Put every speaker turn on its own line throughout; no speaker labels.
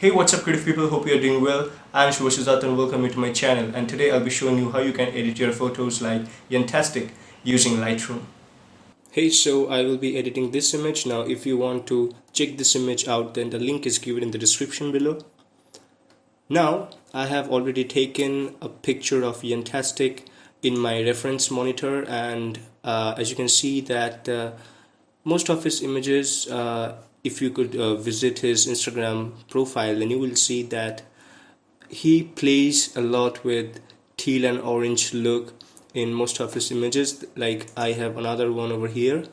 Hey, what's up creative people, hope you're doing well. I'm Shubhashizat and welcome you to my channel, and today I'll be showing you how you can edit your photos like Yantastic using Lightroom. Hey, so I will be editing this image. Now if you want to check this image out, then the link is given in the description below. Now I have already taken a picture of Yantastic in my reference monitor, and as you can see that most of his images, if you could visit his Instagram profile, then you will see that he plays a lot with teal and orange look in most of his images. Like I have another one over here.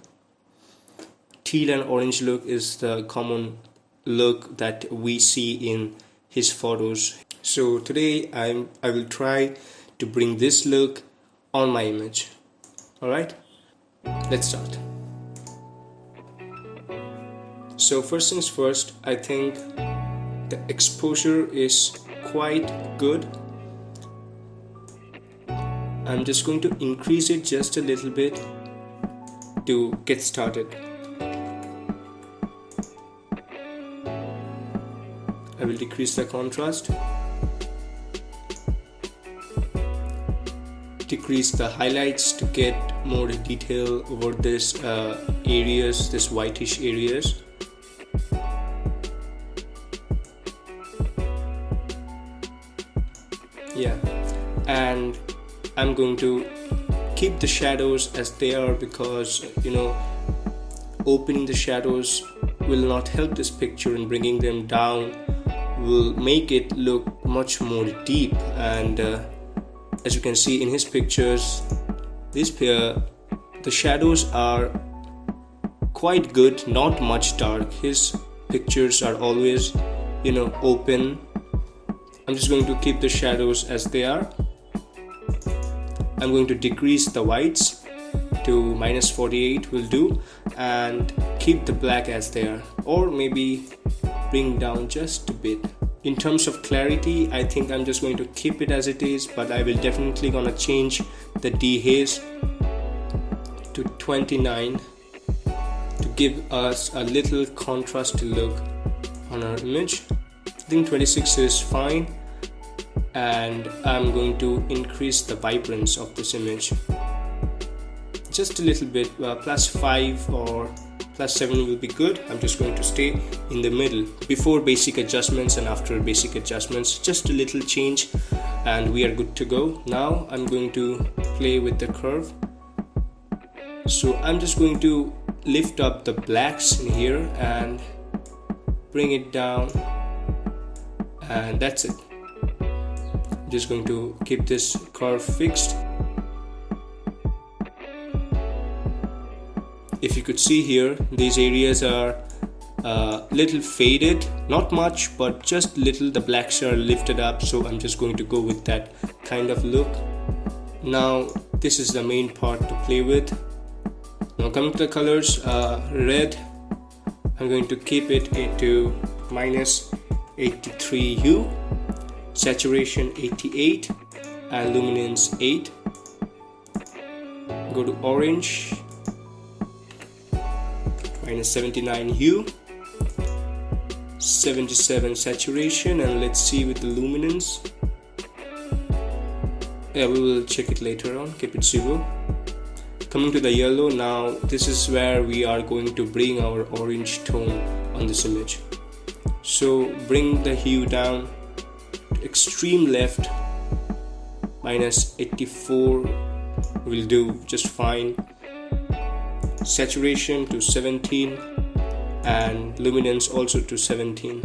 Teal and orange look is the common look that we see in his photos. So today I will try to bring this look on my image. Alright, let's start. So first things first, I think the exposure is quite good. I'm just going to increase it just a little bit to get started. I will decrease the contrast, decrease the highlights to get more detail over this areas, this whitish areas. Yeah, and I'm going to keep the shadows as they are, because opening the shadows will not help this picture, and bringing them down will make it look much more deep. And as you can see in his pictures, the shadows are quite good, not much dark. His pictures are always open. I'm just going to keep the shadows as they are. I'm going to decrease the whites to -48 will do, and keep the black as they are, or maybe bring down just a bit. In terms of clarity, I think I'm just going to keep it as it is, but I will definitely gonna change the dehaze to 29 to give us a little contrast look on our image. I think 26 is fine, and I'm going to increase the vibrance of this image just a little bit. +5 or +7 will be good. I'm just going to stay in the middle before basic adjustments and after basic adjustments. Just a little change and we are good to go. Now I'm going to play with the curve. So I'm just going to lift up the blacks in here and bring it down, and that's it. I'm just going to keep this curve fixed. If you could see here, these areas are little faded, not much, but just little. The blacks are lifted up, so I'm just going to go with that kind of look. Now this is the main part to play with. Now coming to the colors, red, I'm going to keep it into -83 hue, saturation 88, and luminance 8. Go to orange, -79 hue, 77 saturation, and let's see with the luminance. Yeah, we will check it later on. Keep it 0. Coming to the yellow, now this is where we are going to bring our orange tone on this image. So bring the hue down to extreme left, -84 will do just fine. Saturation to 17 and luminance also to 17.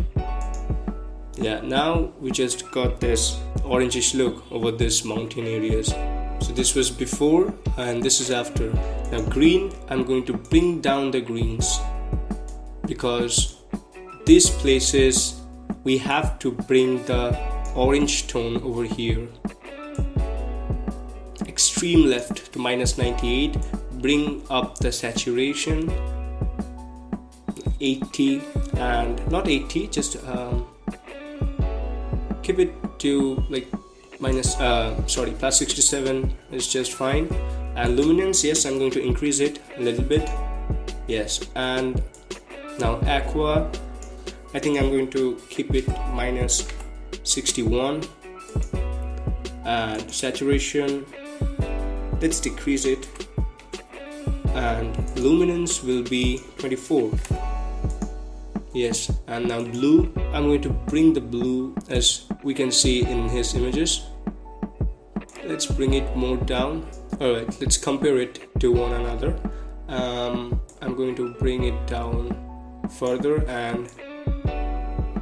Yeah, now we just got this orangish look over this mountain areas. So this was before and this is after. Now green, I'm going to bring down the greens, because these places we have to bring the orange tone over here. Extreme left to -98. Bring up the saturation 80, and not 80, just keep it to like +67 is just fine. And luminance, yes, I'm going to increase it a little bit. Yes, and now aqua, I think I'm going to keep it minus 61, and saturation, let's decrease it, and luminance will be 24. Yes, and now blue, I'm going to bring the blue as we can see in his images. Let's bring it more down. Alright, let's compare it to one another. I'm going to bring it down further and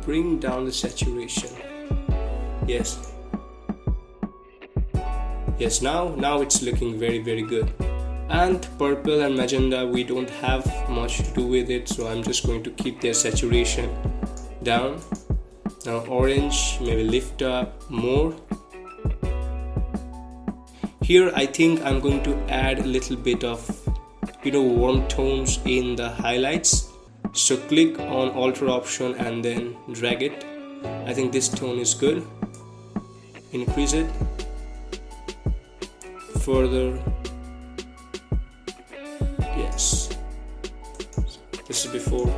bring down the saturation. Yes, now it's looking very good. And purple and magenta, we don't have much to do with it, so I'm just going to keep their saturation down. Now orange, maybe lift up more. Here I think I'm going to add a little bit of warm tones in the highlights. So click on alter option and then drag it. I think this tone is good. Increase it further. Yes, this is before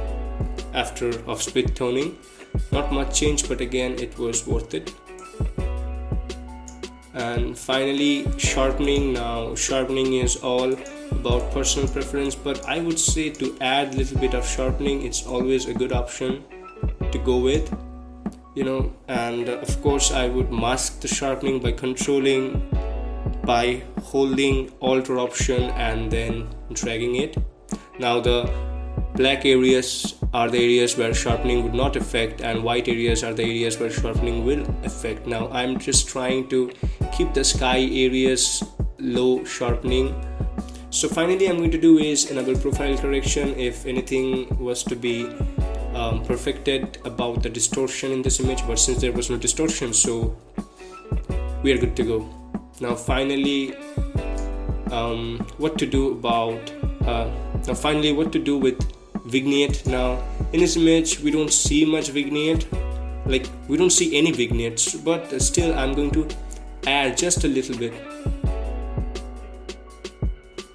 after of split toning. Not much change, but again it was worth it. And finally sharpening. Now sharpening is all about personal preference, but I would say to add a little bit of sharpening, it's always a good option to go with, and of course I would mask the sharpening by holding alter option and then dragging it. Now the black areas are the areas where sharpening would not affect, and white areas are the areas where sharpening will affect. Now I'm just trying to keep the sky areas low sharpening. So finally I'm going to do is another profile correction if anything was to be perfected about the distortion in this image, but since there was no distortion, so we are good to go. Now finally what to do with Vignette. Now in this image we don't see much Vignette, like we don't see any vignettes, but still I'm going to add just a little bit.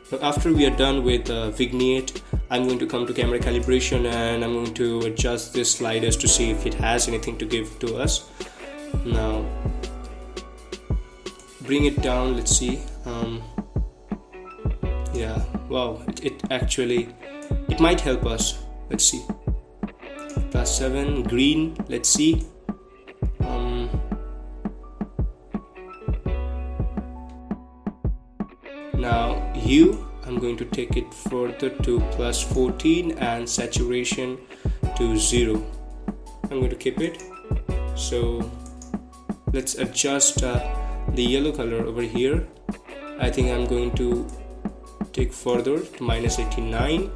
Now after we are done with Vignette, I'm going to come to camera calibration and I'm going to adjust this sliders to see if it has anything to give to us. Now bring it down, let's see. Yeah, wow, it might help us. Let's see. +7 green, let's see. Now hue, I'm going to take it further to +14 and saturation to 0. I'm going to keep it. So let's adjust the yellow color over here. I think I'm going to take further to -89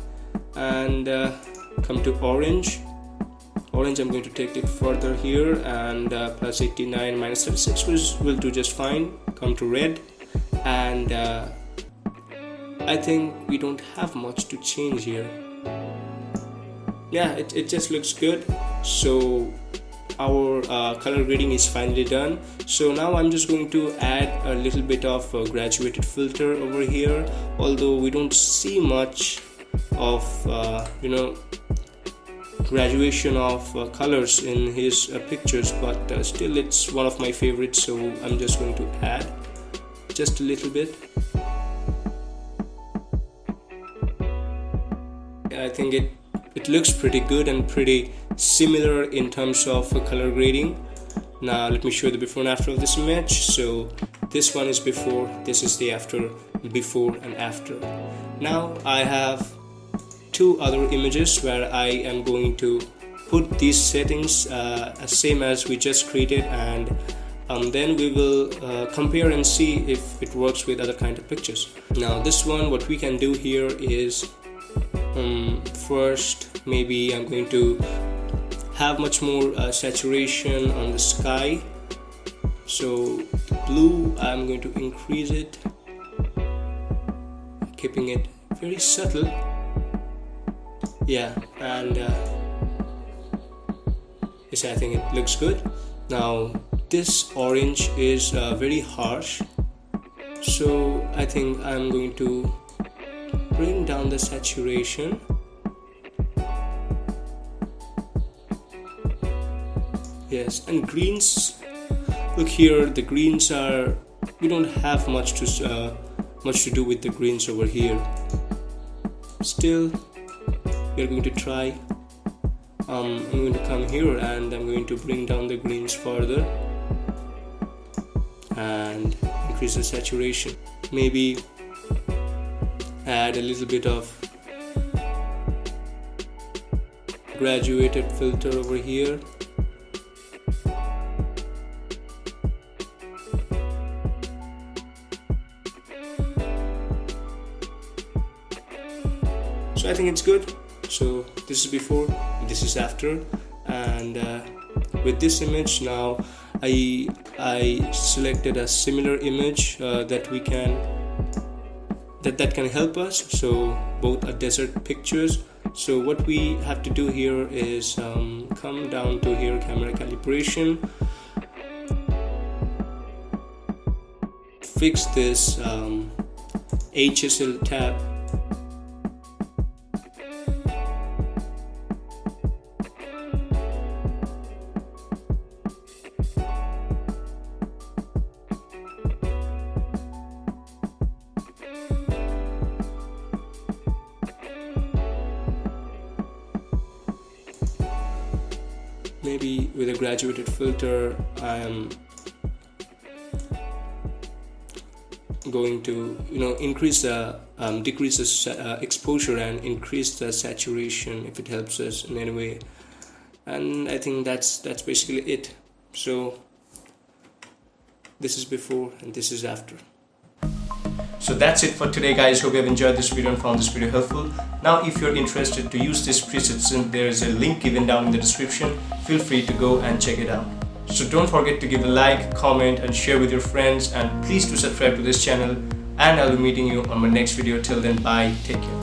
and come to orange. I'm going to take it further here and +89 -36 will do just fine. Come to red, and I think we don't have much to change here. Yeah, it just looks good. So our color grading is finally done. So now I'm just going to add a little bit of a graduated filter over here, although we don't see much of graduation of colors in his pictures, but still it's one of my favorites, so I'm just going to add just a little bit. I think it looks pretty good and pretty similar in terms of color grading. Now let me show you the before and after of this image. So this one is before, this is the after, before and after. Now I have two other images where I am going to put these settings same as we just created, and then we will compare and see if it works with other kind of pictures. Now this one, what we can do here is first maybe I'm going to have much more saturation on the sky. So the blue, I'm going to increase it, keeping it very subtle. Yeah, and yes, I think it looks good. Now this orange is very harsh, so I think I'm going to bring down the saturation. Yes, and greens, look here, the greens are, we don't have much to do with the greens over here. Still, we are going to try. I'm going to come here and I'm going to bring down the greens further and increase the saturation. Maybe add a little bit of graduated filter over here. So I think it's good. So this is before, this is after, and with this image now I selected a similar image that can help us. So both are desert pictures. So what we have to do here is come down to here, camera calibration, fix this HSL tab. Maybe with a graduated filter, I am going to decrease the exposure and increase the saturation if it helps us in any way. And I think that's basically it. So this is before and this is after. So that's it for today, guys. Hope you have enjoyed this video and found this video helpful. Now if you're interested to use this preset, there is a link given down in the description. Feel free to go and check it out. So don't forget to give a like, comment and share with your friends, and please do subscribe to this channel, and I'll be meeting you on my next video. Till then, bye, take care.